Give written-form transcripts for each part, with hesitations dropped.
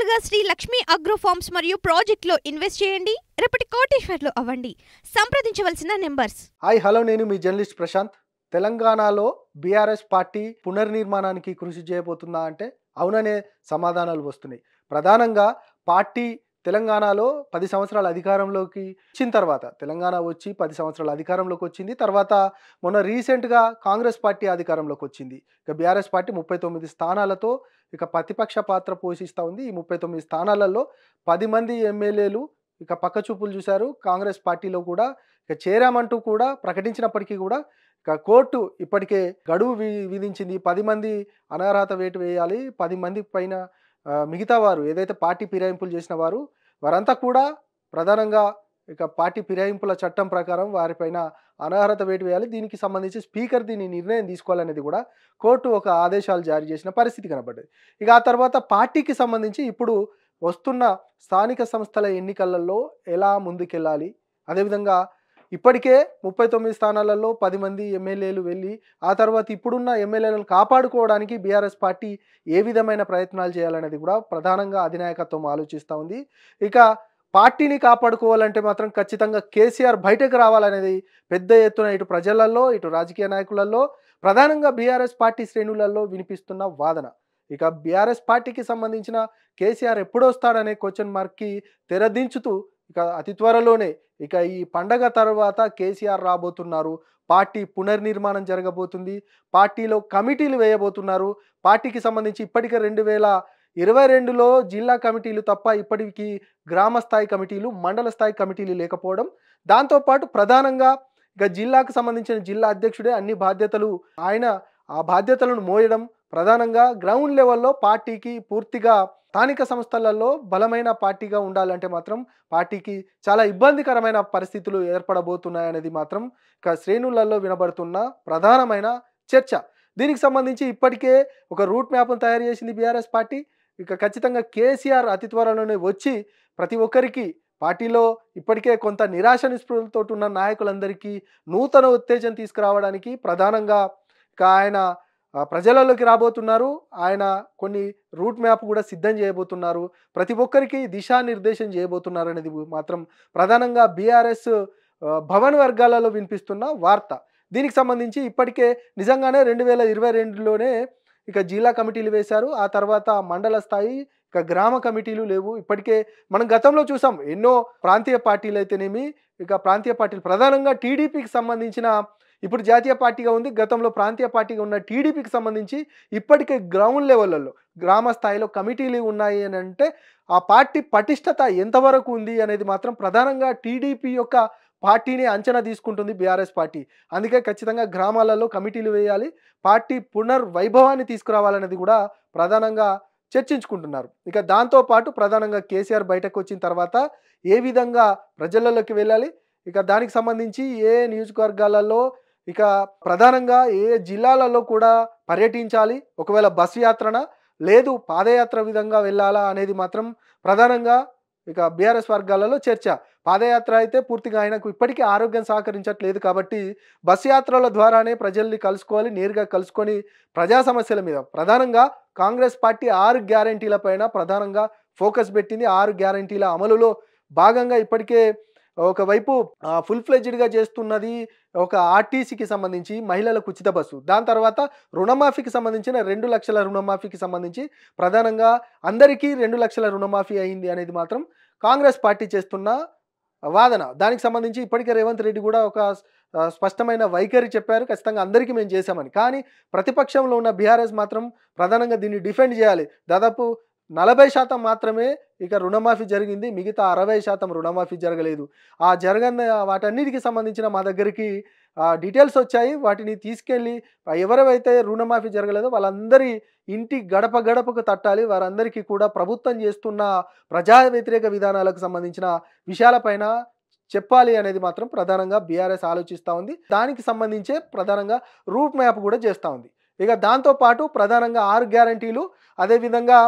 నేరుగా Shri Lakshmi agro forms మరియు ప్రాజెక్టులో ఇన్వెస్ట్ చేయండి. రేపటి కోటీశ్వర్లు అవ్వండి. సంప్రదించవలసిన నెంబర్స్. హాయ్ హలో, నేను మీ జర్నలిస్ట్ ప్రశాంత్. తెలంగాణలో బీఆర్ఎస్ పార్టీ పునర్నిర్మాణానికి కృషి చేయబోతుందా అంటే అవుననే సమాధానాలు వస్తున్నాయి. ప్రధానంగా పార్టీ తెలంగాణలో 10 సంవత్సరాల అధికారంలోకి వచ్చిన తర్వాత, తెలంగాణ వచ్చి 10 సంవత్సరాల అధికారంలోకి వచ్చింది. తర్వాత మొన్న రీసెంట్గా కాంగ్రెస్ పార్టీ అధికారంలోకి వచ్చింది. ఇక బీఆర్ఎస్ పార్టీ 39 స్థానాలతో ఇక ప్రతిపక్ష పాత్ర పోషిస్తూ ఉంది. ఈ 39 స్థానాలలో 10 మంది ఎమ్మెల్యేలు ఇక పక్క చూపులు చూశారు. కాంగ్రెస్ పార్టీలో కూడా ఇక చేరామంటూ కూడా ప్రకటించినప్పటికీ కూడా ఇక కోర్టు ఇప్పటికే గడువు విధించింది. 10 మంది అనర్హత వేటు వేయాలి. 10 మంది పైన మిగతా వారు ఏదైతే పార్టీ ఫిరాయింపులు చేసిన వారంతా కూడా ప్రధానంగా ఇక పార్టీ ఫిరాయింపుల చట్టం ప్రకారం వారిపైన అనర్హత వేటు వేయాలి. దీనికి సంబంధించి స్పీకర్ దీని నిర్ణయం తీసుకోవాలనేది కూడా కోర్టు ఒక ఆదేశాలు జారీ చేసిన పరిస్థితి కనబడ్డది. ఇక ఆ తర్వాత పార్టీకి సంబంధించి ఇప్పుడు వస్తున్న స్థానిక సంస్థల ఎన్నికలలో ఎలా ముందుకెళ్ళాలి, అదేవిధంగా ఇప్పటికే 39 స్థానాలలో 10 మంది ఎమ్మెల్యేలు వెళ్ళి ఆ తర్వాత ఇప్పుడున్న ఎమ్మెల్యేలను కాపాడుకోవడానికి బీఆర్ఎస్ పార్టీ ఏ విధమైన ప్రయత్నాలు చేయాలనేది కూడా ప్రధానంగా అధినాయకత్వం ఆలోచిస్తూ ఉంది. ఇక పార్టీని కాపాడుకోవాలంటే మాత్రం ఖచ్చితంగా కేసీఆర్ బయటకు రావాలనేది పెద్ద ఎత్తున ఇటు ప్రజలలో ఇటు రాజకీయ నాయకులలో ప్రధానంగా బీఆర్ఎస్ పార్టీ శ్రేణులలో వినిపిస్తున్న వాదన. ఇక బీఆర్ఎస్ పార్టీకి సంబంధించిన కేసీఆర్ ఎప్పుడొస్తాడనే క్వశ్చన్ మార్క్కి తెరదించుతూ ఇక అతి త్వరలోనే ఇక ఈ పండగ తర్వాత కేసీఆర్ రాబోతున్నారు. పార్టీ పునర్నిర్మాణం జరగబోతుంది. పార్టీలో కమిటీలు వేయబోతున్నారు. పార్టీకి సంబంధించి ఇప్పటికే 2022లో జిల్లా కమిటీలు తప్ప ఇప్పటికీ గ్రామ స్థాయి కమిటీలు, మండల స్థాయి కమిటీలు లేకపోవడం, దాంతోపాటు ప్రధానంగా ఇక జిల్లాకు సంబంధించిన జిల్లా అధ్యక్షుడే అన్ని బాధ్యతలు, ఆయన ఆ బాధ్యతలను మోయడం, ప్రధానంగా గ్రౌండ్ లెవెల్లో పార్టీకి పూర్తిగా స్థానిక సంస్థలలో బలమైన పార్టీగా ఉండాలంటే మాత్రం పార్టీకి చాలా ఇబ్బందికరమైన పరిస్థితులు ఏర్పడబోతున్నాయనేది మాత్రం ఇక శ్రేణులలో వినబడుతున్న ప్రధానమైన చర్చ. దీనికి సంబంధించి ఇప్పటికే ఒక రూట్ మ్యాప్ను తయారు చేసింది బీఆర్ఎస్ పార్టీ. ఇక ఖచ్చితంగా కేసీఆర్ అతి త్వరలోనే వచ్చి ప్రతి ఒక్కరికి పార్టీలో ఇప్పటికే కొంత నిరాశ నిస్పృహలతో ఉన్న నాయకులందరికీ నూతన ఉత్తేజం తీసుకురావడానికి ప్రధానంగా ఇక ఆయన ప్రజలలోకి రాబోతున్నారు. ఆయన కొన్ని రూట్ మ్యాప్ కూడా సిద్ధం చేయబోతున్నారు. ప్రతి ఒక్కరికి దిశానిర్దేశం చేయబోతున్నారు అనేది మాత్రం ప్రధానంగా బీఆర్ఎస్ భవన్ వర్గాలలో వినిపిస్తున్న వార్త. దీనికి సంబంధించి ఇప్పటికే నిజంగానే 2022లోనే ఇక జిల్లా కమిటీలు వేశారు. ఆ తర్వాత మండల స్థాయి ఇక గ్రామ కమిటీలు లేవు. ఇప్పటికే మనం గతంలో చూసాం ఎన్నో ప్రాంతీయ పార్టీలు అయితేనేమి, ఇక ప్రాంతీయ పార్టీలు ప్రధానంగా టీడీపీకి సంబంధించిన, ఇప్పుడు జాతీయ పార్టీగా ఉంది, గతంలో ప్రాంతీయ పార్టీగా ఉన్న టీడీపీకి సంబంధించి ఇప్పటికే గ్రౌండ్ లెవెల్లో గ్రామ స్థాయిలో కమిటీలు ఉన్నాయి అని అంటే ఆ పార్టీ పటిష్టత ఎంతవరకు ఉంది అనేది మాత్రం ప్రధానంగా టీడీపీ యొక్క పార్టీని అంచనా తీసుకుంటుంది బీఆర్ఎస్ పార్టీ. అందుకే ఖచ్చితంగా గ్రామాలలో కమిటీలు వేయాలి, పార్టీ పునర్వైభవాన్ని తీసుకురావాలనేది కూడా ప్రధానంగా చర్చించుకుంటున్నారు. ఇక దాంతోపాటు ప్రధానంగా కేసీఆర్ బయటకు వచ్చిన తర్వాత ఏ విధంగా ప్రజలలోకి వెళ్ళాలి, ఇక దానికి సంబంధించి ఏ నియోజకవర్గాలలో ఇక ప్రధానంగా ఏ జిల్లాలలో కూడా పర్యటించాలి, ఒకవేళ బస్సు యాత్రన లేదు పాదయాత్ర విధంగా వెళ్ళాలా అనేది మాత్రం ప్రధానంగా ఇక బీఆర్ఎస్ వర్గాలలో చర్చ. పాదయాత్ర అయితే పూర్తిగా ఆయనకు ఇప్పటికీ ఆరోగ్యం సహకరించట్లేదు కాబట్టి బస్సు యాత్రల ద్వారానే ప్రజల్ని కలుసుకోవాలి, నేరుగా కలుసుకొని ప్రజా సమస్యల మీద ప్రధానంగా కాంగ్రెస్ పార్టీ 6 గ్యారంటీల పైన ప్రధానంగా ఫోకస్ పెట్టింది. 6 గ్యారంటీల అమలులో భాగంగా ఇప్పటికే ఒకవైపు ఫుల్ ఫ్లెడ్జ్డ్గా చేస్తున్నది ఒక ఆర్టీసీకి సంబంధించి మహిళలకు ఉచిత బస్సు, దాని తర్వాత రుణమాఫీకి సంబంధించిన 2 లక్షల రుణమాఫీకి సంబంధించి ప్రధానంగా అందరికీ 2 లక్షల రుణమాఫీ అయింది అనేది మాత్రం కాంగ్రెస్ పార్టీ చేస్తున్న వాదన. దానికి సంబంధించి ఇప్పటికే రేవంత్ రెడ్డి కూడా ఒక స్పష్టమైన వైఖరి చెప్పారు, ఖచ్చితంగా అందరికీ మేము చేశామని. కానీ ప్రతిపక్షంలో ఉన్న బీఆర్ఎస్ మాత్రం ప్రధానంగా దీన్ని డిఫెండ్ చేయాలి. దాదాపు 40% మాత్రమే ఇక రుణమాఫీ జరిగింది, మిగతా 60% రుణమాఫీ జరగలేదు. ఆ జరగని వాటన్నిటికి సంబంధించిన మా దగ్గరికి డీటెయిల్స్ వచ్చాయి. వాటిని తీసుకెళ్ళి ఎవరైతే రుణమాఫీ జరగలేదో వాళ్ళందరి ఇంటి గడప గడపకు తట్టాలి, వారందరికీ కూడా ప్రభుత్వం చేస్తున్న ప్రజా వ్యతిరేక విధానాలకు సంబంధించిన విషయాలపైన చెప్పాలి అనేది మాత్రం ప్రధానంగా బీఆర్ఎస్ ఆలోచిస్తూ ఉంది. దానికి సంబంధించే ప్రధానంగా రూట్ మ్యాప్ కూడా చేస్తూ ఉంది. ఇక దాంతోపాటు ప్రధానంగా 6 గ్యారంటీలు, అదేవిధంగా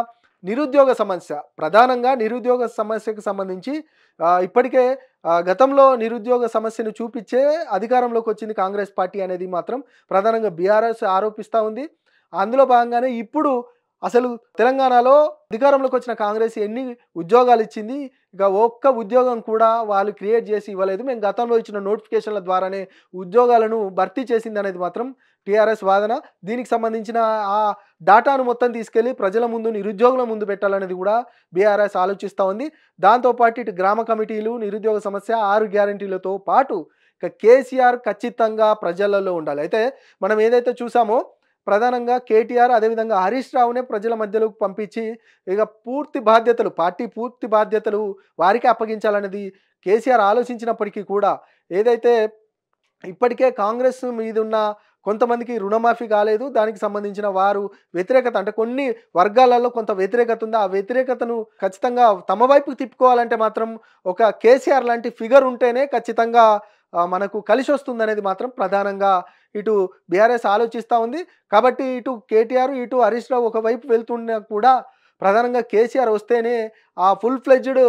నిరుద్యోగ సమస్య, ప్రధానంగా నిరుద్యోగ సమస్యకు సంబంధించి ఇప్పటికే గతంలో నిరుద్యోగ సమస్యను చూపించే అధికారంలోకి వచ్చింది కాంగ్రెస్ పార్టీ అనేది మాత్రం ప్రధానంగా బీఆర్ఎస్ ఆరోపిస్తూ ఉంది. అందులో భాగంగానే ఇప్పుడు అసలు తెలంగాణలో అధికారంలోకి వచ్చిన కాంగ్రెస్ ఎన్ని ఉద్యోగాలు ఇచ్చింది? ఇక ఒక్క ఉద్యోగం కూడా వాళ్ళు క్రియేట్ చేసి ఇవ్వలేదు. మేము గతంలో ఇచ్చిన నోటిఫికేషన్ల ద్వారానే ఉద్యోగాలను భర్తీ చేసిందనేది మాత్రం టీఆర్ఎస్ వాదన. దీనికి సంబంధించిన ఆ డాటాను మొత్తం తీసుకెళ్ళి ప్రజల ముందు, నిరుద్యోగుల ముందు పెట్టాలనేది కూడా బీఆర్ఎస్ ఆలోచిస్తా ఉంది. దాంతో పాటు ఇటు గ్రామ కమిటీలు, నిరుద్యోగ సమస్య, 6 గ్యారంటీలతో పాటు ఇక కేసీఆర్ ఖచ్చితంగా ప్రజలలో ఉండాలి. అయితే మనం ఏదైతే చూసామో ప్రధానంగా కేటీఆర్ అదేవిధంగా హరీష్ రావునే ప్రజల మధ్యలోకి పంపించి ఇక పూర్తి బాధ్యతలు, పార్టీ పూర్తి బాధ్యతలు వారికే అప్పగించాలనేది కేసీఆర్ ఆలోచించినప్పటికీ కూడా ఏదైతే ఇప్పటికే కాంగ్రెస్ మీదున్న కొంతమందికి రుణమాఫీ కాలేదు. దానికి సంబంధించిన వారు వ్యతిరేకత అంటే కొన్ని వర్గాలలో కొంత వ్యతిరేకత ఉంది. ఆ వ్యతిరేకతను ఖచ్చితంగా తమ వైపుకి తిప్పుకోవాలంటే మాత్రం ఒక కేసీఆర్ లాంటి ఫిగర్ ఉంటేనే ఖచ్చితంగా మనకు కలిసొస్తుందనేది మాత్రం ప్రధానంగా ఇటు బీఆర్ఎస్ ఆలోచిస్తా ఉంది. కాబట్టి ఇటు కేటీఆర్, ఇటు హరీష్ రావు ఒకవైపు వెళ్తున్నా కూడా ప్రధానంగా కేసీఆర్ వస్తేనే ఆ ఫుల్ ఫ్లెడ్జ్డ్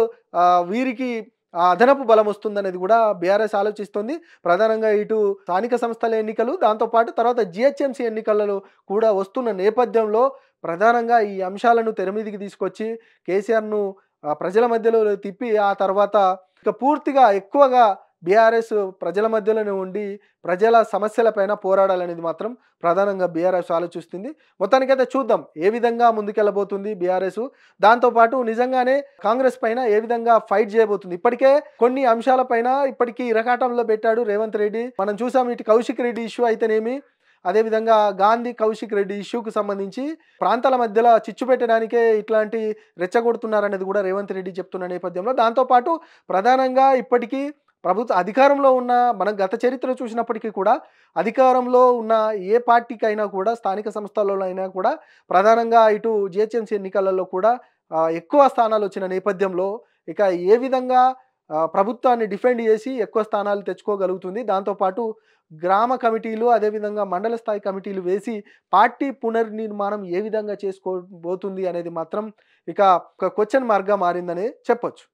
వీరికి అదనపు బలం వస్తుందనేది కూడా బీఆర్ఎస్ ఆలోచిస్తుంది. ప్రధానంగా ఇటు స్థానిక సంస్థల ఎన్నికలు, దాంతోపాటు తర్వాత జీహెచ్ఎంసీ ఎన్నికలలో కూడా వస్తున్న నేపథ్యంలో ప్రధానంగా ఈ అంశాలను తెర మీదికి తీసుకొచ్చి కేసీఆర్‌ను ప్రజల మధ్యలో తిప్పి ఆ తర్వాత ఇక పూర్తిగా ఎక్కువగా బీఆర్ఎస్ ప్రజల మధ్యలోనే ఉండి ప్రజల సమస్యలపైన పోరాడాలనేది మాత్రం ప్రధానంగా బీఆర్ఎస్ ఆలోచిస్తుంది. మొత్తానికైతే చూద్దాం ఏ విధంగా ముందుకెళ్ళబోతుంది బీఆర్ఎస్. దాంతోపాటు నిజంగానే కాంగ్రెస్ పైన ఏ విధంగా ఫైట్ చేయబోతుంది. ఇప్పటికే కొన్ని అంశాలపైన ఇప్పటికీ ఇరకాటంలో పెట్టాడు రేవంత్ రెడ్డి. మనం చూసాం ఇటు కౌశిక్ రెడ్డి ఇష్యూ అయితేనేమి, అదేవిధంగా గాంధీ కౌశిక్ రెడ్డి ఇష్యూకు సంబంధించి ప్రాంతాల మధ్యలో చిచ్చు పెట్టడానికే ఇట్లాంటి రెచ్చగొడుతున్నారనేది కూడా రేవంత్ రెడ్డి చెప్తున్న నేపథ్యంలో దాంతోపాటు ప్రధానంగా ఇప్పటికీ ప్రభుత్వ అధికారంలో ఉన్న మనం గత చరిత్ర చూసినప్పటికీ కూడా అధికారంలో ఉన్న ఏ పార్టీకైనా కూడా స్థానిక సంస్థలలో అయినా కూడా ప్రధానంగా ఇటు జీహెచ్ఎంసీ ఎన్నికలలో కూడా ఎక్కువ స్థానాలు వచ్చిన నేపథ్యంలో ఇక ఏ విధంగా ప్రభుత్వాన్ని డిఫెండ్ చేసి ఎక్కువ స్థానాలు తెచ్చుకోగలుగుతుంది. దాంతోపాటు గ్రామ కమిటీలు అదేవిధంగా మండల స్థాయి కమిటీలు వేసి పార్టీ పునర్నిర్మాణం ఏ విధంగా చేసుకోబోతుంది అనేది మాత్రం ఇక ఒక క్వశ్చన్ మార్క్‌గా మారిందనే చెప్పొచ్చు.